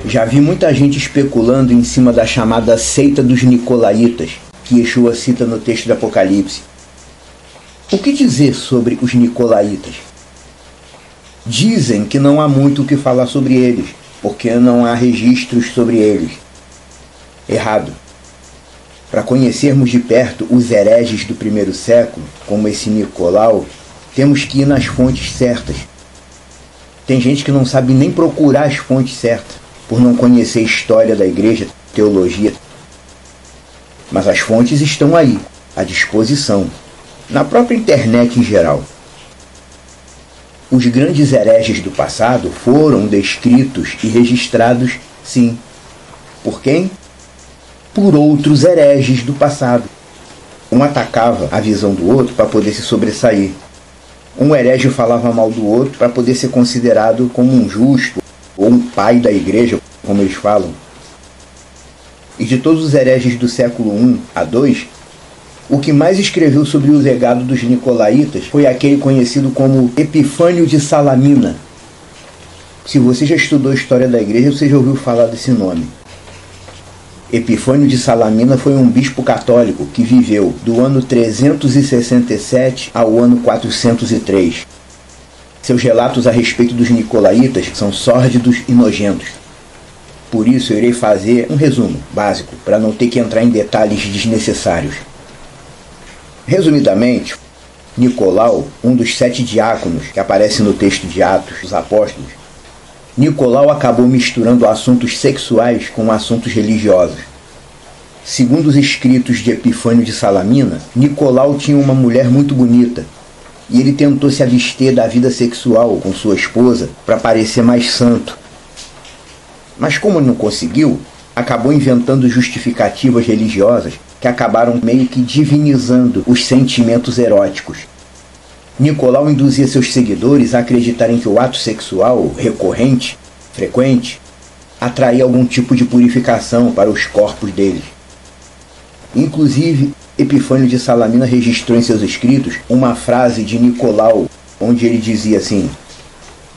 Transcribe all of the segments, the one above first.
Já vi muita gente especulando em cima da chamada seita dos Nicolaítas, que Yeshua cita no texto do Apocalipse. O que dizer sobre os Nicolaítas? Dizem que não há muito o que falar sobre eles, porque não há registros sobre eles. Errado. Para conhecermos de perto os hereges do primeiro século, como esse Nicolau, temos que ir nas fontes certas. Tem gente que não sabe nem procurar as fontes certas, por não conhecer a história da igreja, teologia. Mas as fontes estão aí, à disposição, na própria internet em geral. Os grandes hereges do passado foram descritos e registrados, sim. Por quem? Por outros hereges do passado. Um atacava a visão do outro para poder se sobressair. Um herege falava mal do outro para poder ser considerado como um justo ou um pai da igreja, como eles falam. E de todos os hereges do século I a II, o que mais escreveu sobre o legado dos Nicolaítas foi aquele conhecido como Epifânio de Salamina. Se você já estudou a história da igreja, você já ouviu falar desse nome. Epifânio de Salamina foi um bispo católico que viveu do ano 367 ao ano 403. Seus relatos a respeito dos Nicolaítas são sórdidos e nojentos. Por isso eu irei fazer um resumo básico, para não ter que entrar em detalhes desnecessários. Resumidamente, Nicolau, um dos 7 diáconos que aparece no texto de Atos dos Apóstolos, Nicolau acabou misturando assuntos sexuais com assuntos religiosos. Segundo os escritos de Epifânio de Salamina, Nicolau tinha uma mulher muito bonita, e ele tentou se abster da vida sexual com sua esposa para parecer mais santo. Mas como não conseguiu, acabou inventando justificativas religiosas que acabaram meio que divinizando os sentimentos eróticos. Nicolau induzia seus seguidores a acreditarem que o ato sexual recorrente, frequente, atraía algum tipo de purificação para os corpos deles. Inclusive, Epifânio de Salamina registrou em seus escritos uma frase de Nicolau, onde ele dizia assim: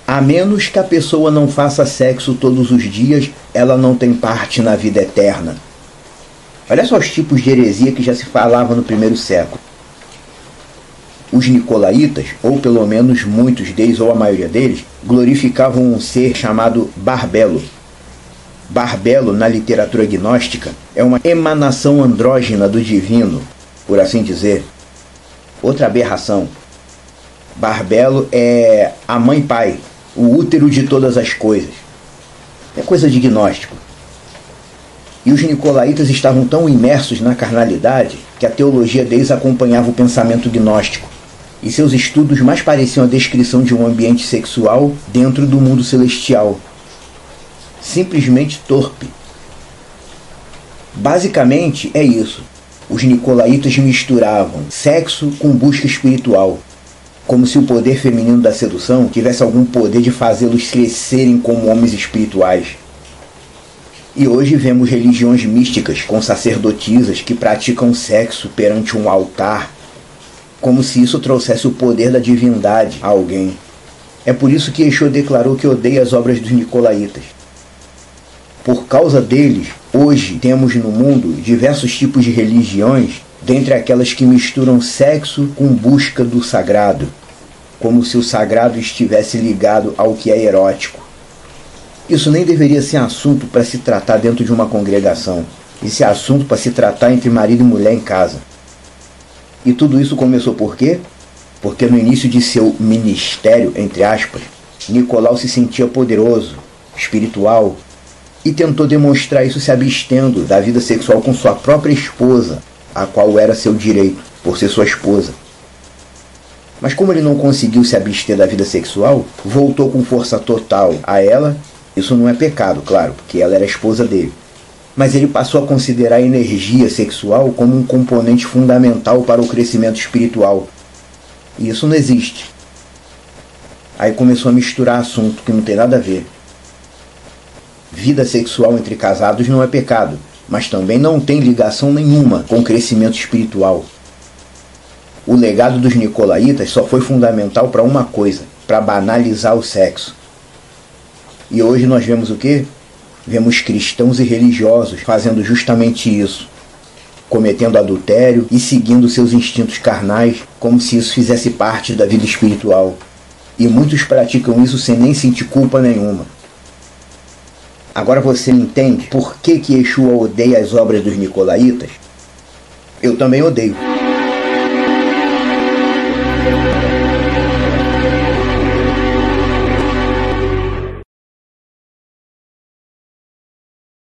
a menos que a pessoa não faça sexo todos os dias, ela não tem parte na vida eterna. Olha só os tipos de heresia que já se falava no primeiro século. Os Nicolaitas, ou pelo menos muitos deles, ou a maioria deles, glorificavam um ser chamado Barbelo. Barbelo, na literatura gnóstica, é uma emanação andrógena do divino, por assim dizer. Outra aberração. Barbelo é a mãe-pai, o útero de todas as coisas. É coisa de gnóstico. E os Nicolaitas estavam tão imersos na carnalidade que a teologia deles acompanhava o pensamento gnóstico. E seus estudos mais pareciam a descrição de um ambiente sexual dentro do mundo celestial. Simplesmente torpe. Basicamente é isso. Os Nicolaitas misturavam sexo com busca espiritual, como se o poder feminino da sedução tivesse algum poder de fazê-los crescerem como homens espirituais. E hoje vemos religiões místicas com sacerdotisas que praticam sexo perante um altar, como se isso trouxesse o poder da divindade a alguém. É por isso que Yeshua declarou que odeia as obras dos Nicolaitas. Por causa deles, hoje temos no mundo diversos tipos de religiões, dentre aquelas que misturam sexo com busca do sagrado, como se o sagrado estivesse ligado ao que é erótico. Isso nem deveria ser assunto para se tratar dentro de uma congregação. Isso é assunto para se tratar entre marido e mulher em casa. E tudo isso começou por quê? Porque no início de seu ministério, entre aspas, Nicolau se sentia poderoso, espiritual, e tentou demonstrar isso se abstendo da vida sexual com sua própria esposa, a qual era seu direito, por ser sua esposa. Mas como ele não conseguiu se abster da vida sexual, voltou com força total a ela. Isso não é pecado, claro, porque ela era a esposa dele. Mas ele passou a considerar a energia sexual como um componente fundamental para o crescimento espiritual. E isso não existe. Aí começou a misturar assunto que não tem nada a ver. Vida sexual entre casados não é pecado, mas também não tem ligação nenhuma com o crescimento espiritual. O legado dos Nicolaitas só foi fundamental para uma coisa, para banalizar o sexo. E hoje nós vemos o quê? Vemos cristãos e religiosos fazendo justamente isso, cometendo adultério e seguindo seus instintos carnais como se isso fizesse parte da vida espiritual. E muitos praticam isso sem nem sentir culpa nenhuma. Agora você entende por que Yeshua odeia as obras dos nicolaítas? Eu também odeio.